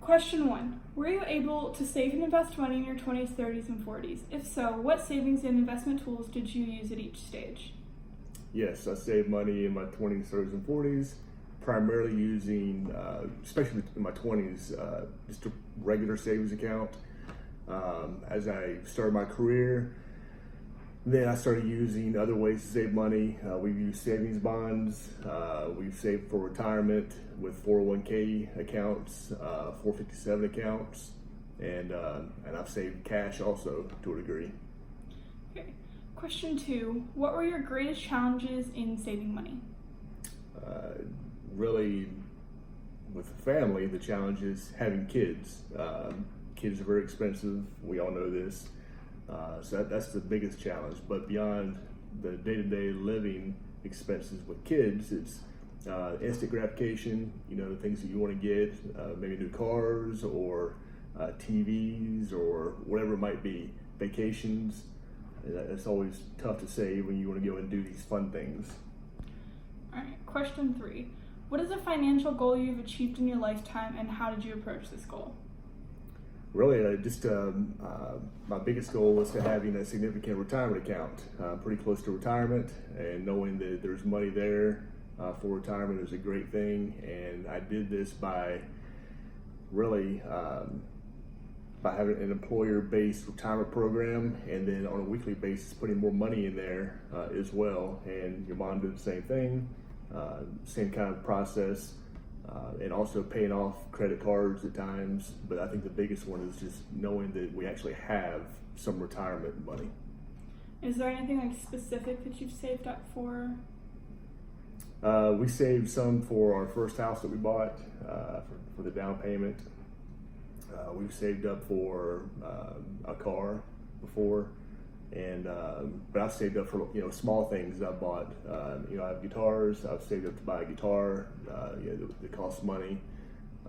Question 1. Were you able to save and invest money in your 20s, 30s, and 40s? If so, what savings and investment tools did you use at each stage? Yes, I saved money in my 20s, 30s, and 40s, primarily using, especially in my 20s, just a regular savings account. As I started my career, then I started using other ways to save money. We've used savings bonds. We've saved for retirement with 401k accounts, 457 accounts, and I've saved cash also to a degree. Okay. Question 2. What were your greatest challenges in saving money? Really, with the family, the challenge is having kids. Kids are very expensive. We all know this. So that's the biggest challenge. But beyond the day-to-day living expenses with kids, it's instant gratification, the things that you want to get, maybe new cars or TVs or whatever it might be, vacations. It's always tough to save when you want to go and do these fun things. All right. Question 3. What is a financial goal you've achieved in your lifetime, and how did you approach this goal? Really, my biggest goal was to having a significant retirement account, pretty close to retirement, and knowing that there's money there for retirement is a great thing. And I did this by really by having an employer-based retirement program, and then on a weekly basis putting more money in there as well. And your mom did the same thing, same kind of process. And also paying off credit cards at times. But I think the biggest one is just knowing that we actually have some retirement money. Is there anything specific that you've saved up for? We saved some for our first house that we bought, for the down payment. We've saved up for a car before, and but I've saved up for small things that I bought. I have guitars. I've saved up to buy a guitar. That costs money,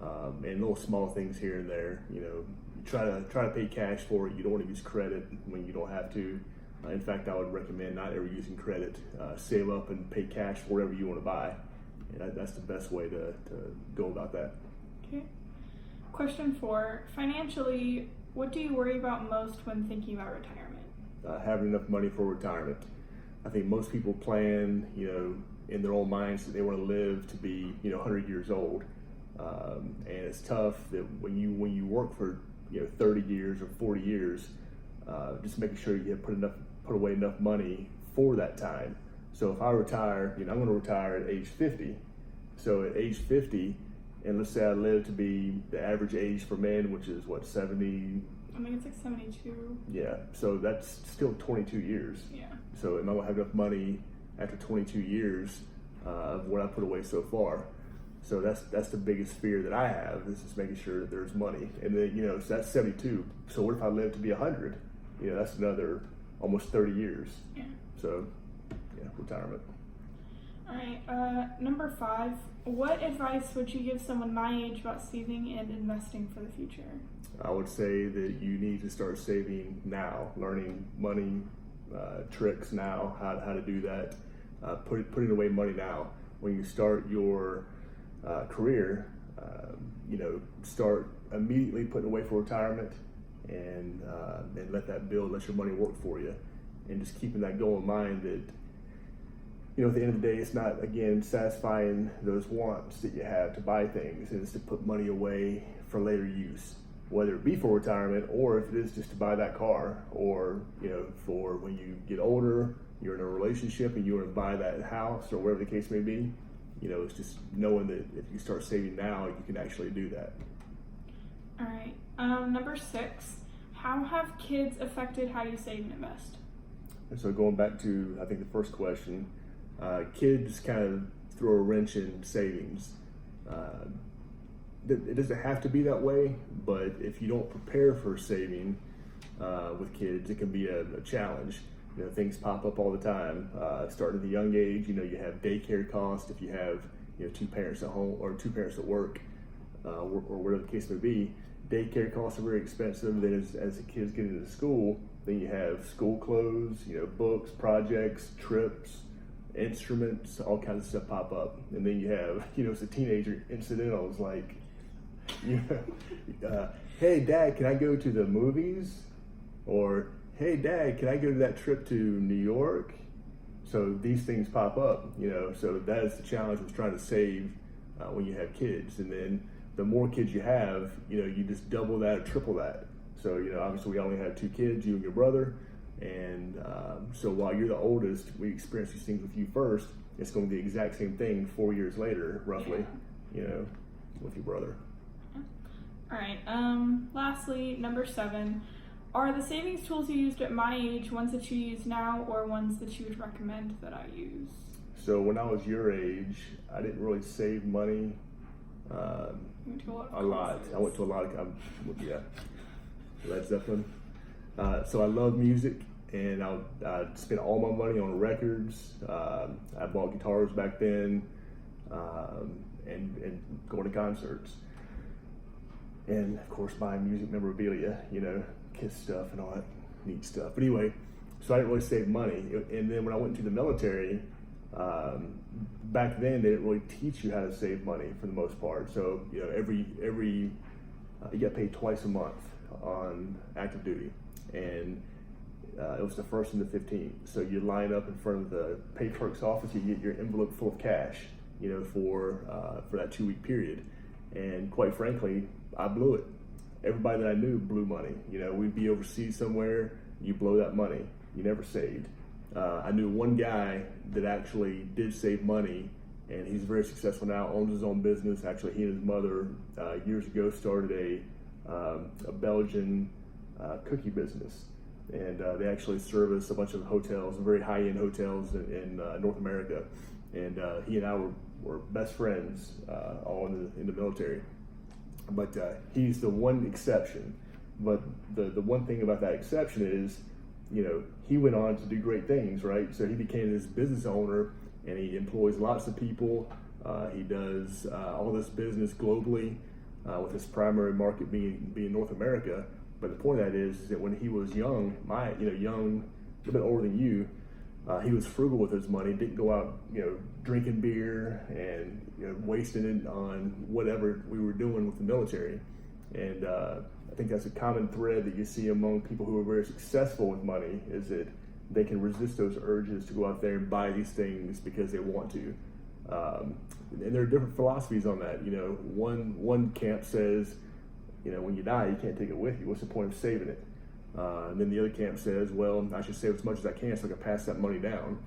and little small things here and there. You try to pay cash for it. You don't want to use credit when you don't have to. In fact, I would recommend not ever using credit. Save up and pay cash for whatever you want to buy. And that's the best way to go about that. Okay. Question 4. Financially, what do you worry about most when thinking about retirement? Having enough money for retirement. I think most people plan, in their own minds that they want to live to be, 100 years old. And it's tough that when you work for, 30 years or 40 years, just making sure you have put away enough money for that time. So if I retire, I'm going to retire at age 50. So at age 50, and let's say I live to be the average age for men, which is 70. I think it's like 72. Yeah, so that's still 22 years. Yeah. So am I gonna have enough money after 22 years of what I put away so far? So that's the biggest fear that I have, is just making sure that there's money. And then, so that's 72. So what if I live to be 100? That's another almost 30 years. Yeah. So, retirement. All right. Number 5. What advice would you give someone my age about saving and investing for the future? I would say that you need to start saving now, learning money tricks now, how to do that, putting away money now. When you start your career, start immediately putting away for retirement, and let that build, let your money work for you, and just keeping that goal in mind that, at the end of the day, it's not, again, satisfying those wants that you have to buy things. It's to put money away for later use, whether it be for retirement or if it is just to buy that car, or, for when you get older, you're in a relationship and you want to buy that house or whatever the case may be. It's just knowing that if you start saving now, you can actually do that. All right. Number 6. How have kids affected how you save and invest? And so going back to, I think, the first question, kids kind of throw a wrench in savings. It doesn't have to be that way, but if you don't prepare for saving with kids, it can be a challenge. Things pop up all the time. Starting at a young age, you have daycare costs if you have 2 parents at home or 2 parents at work, or whatever the case may be. Daycare costs are very expensive. Then as the kids get into school, then you have school clothes, books, projects, trips, instruments, all kinds of stuff pop up. And then you have, as a teenager, incidentals like You hey Dad, can I go to the movies? Or hey Dad, can I go to that trip to New York? So these things pop up, so that is the challenge with trying to save when you have kids. And then the more kids you have, you just double that or triple that. So, obviously we only have 2 kids, you and your brother. And so while you're the oldest, we experience these things with you first. It's going to be the exact same thing 4 years later, roughly, with your brother. All right. Lastly, number 7. Are the savings tools you used at my age ones that you use now or ones that you would recommend that I use? So when I was your age, I didn't really save money You went to a lot. I went to a lot of, Led Zeppelin. So I love music, and I'd spend all my money on records. I bought guitars back then, and going to concerts. And of course buying music memorabilia, Kiss stuff and all that neat stuff. But anyway, so I didn't really save money. And then when I went to the military, back then they didn't really teach you how to save money for the most part. So every you got paid twice a month on active duty, and it was the 1st and the 15th. So you line up in front of the pay clerk's office, you get your envelope full of cash, for that 2-week period. And quite frankly, I blew it. Everybody that I knew blew money. We'd be overseas somewhere, you blow that money. You never saved. I knew one guy that actually did save money, and he's very successful now, owns his own business. Actually, he and his mother years ago started a Belgian cookie business. And they actually service a bunch of hotels, very high-end hotels in North America. And he and I were best friends all in the military. But he's the one exception. But the one thing about that exception is, he went on to do great things, right? So he became this business owner, and he employs lots of people. He does all this business globally, with his primary market being North America. But the point of that is that when he was young, young, a little bit older than you, he was frugal with his money, didn't go out, drinking beer and wasting it on whatever we were doing with the military. And I think that's a common thread that you see among people who are very successful with money, is that they can resist those urges to go out there and buy these things because they want to. And there are different philosophies on that. One camp says, when you die, you can't take it with you. What's the point of saving it? And then the other camp says, well, I should save as much as I can so I can pass that money down.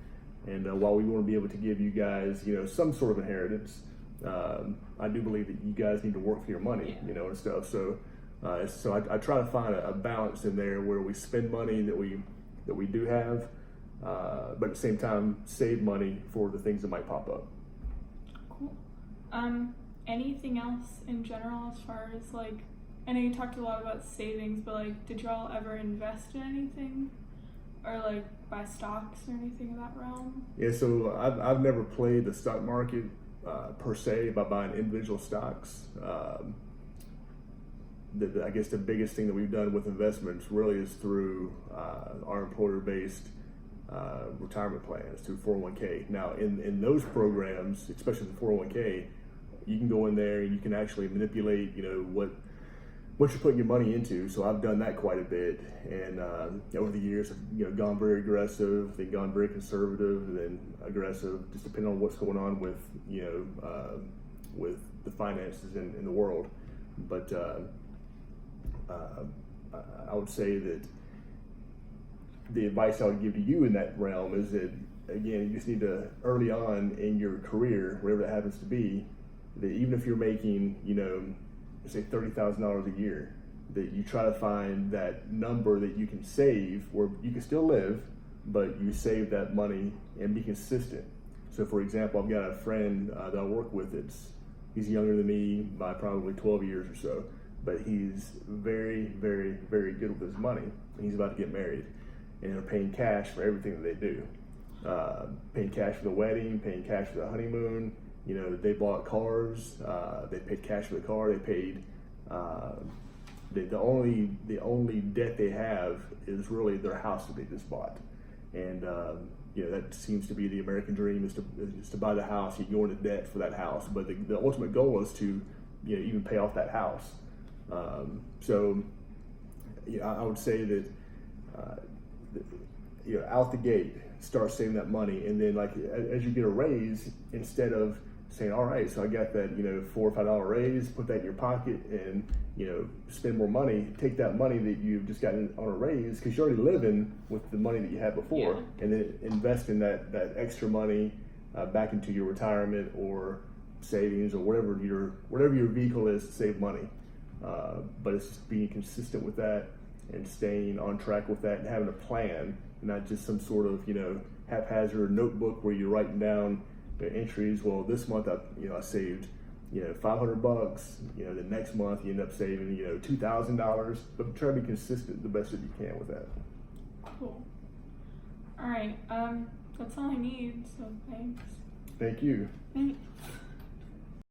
And while we want to be able to give you guys, some sort of inheritance, I do believe that you guys need to work for your money, and stuff. So, I try to find a balance in there where we spend money that we do have, but at the same time save money for the things that might pop up. Cool. Anything else in general as far as I know you talked a lot about savings, but did y'all ever invest in anything, or buy stocks or anything in that realm? Yeah, so I've never played the stock market per se by buying individual stocks. I guess the biggest thing that we've done with investments really is through our employer-based retirement plans, through 401k. Now, in those programs, especially the 401k, you can go in there and you can actually manipulate, what you're putting your money into. So I've done that quite a bit, and over the years, I've gone very aggressive, then gone very conservative, and then aggressive, just depending on what's going on with with the finances in the world. But I would say that the advice I would give to you in that realm is that, again, you just need to, early on in your career, whatever that happens to be, that even if you're making, say $30,000 a year, that you try to find that number that you can save where you can still live, but you save that money and be consistent. So for example, I've got a friend that I work with, he's younger than me by probably 12 years or so, but he's very, very, very good with his money. He's about to get married, and they're paying cash for everything that they do. Paying cash for the wedding, paying cash for the honeymoon. They bought cars. They paid cash for the car. They paid. The only debt they have is really their house that they just bought, and that seems to be the American dream, is to buy the house. You go into debt for that house, but the ultimate goal is to even pay off that house. So I would say that out the gate, start saving that money, and then like as you get a raise, instead of saying, all right, so I got that $4 or $5 raise, put that in your pocket and spend more money, take that money that you've just gotten on a raise, because you're already living with the money that you had before, and then invest in that extra money back into your retirement or savings or whatever your vehicle is to save money. But it's just being consistent with that and staying on track with that and having a plan, not just some sort of haphazard notebook where you're writing down the entries. Well, this month I saved $500. The next month you end up saving $2,000. But try to be consistent the best that you can with that. Cool. All right. That's all I need. So thanks. Thank you. Thanks.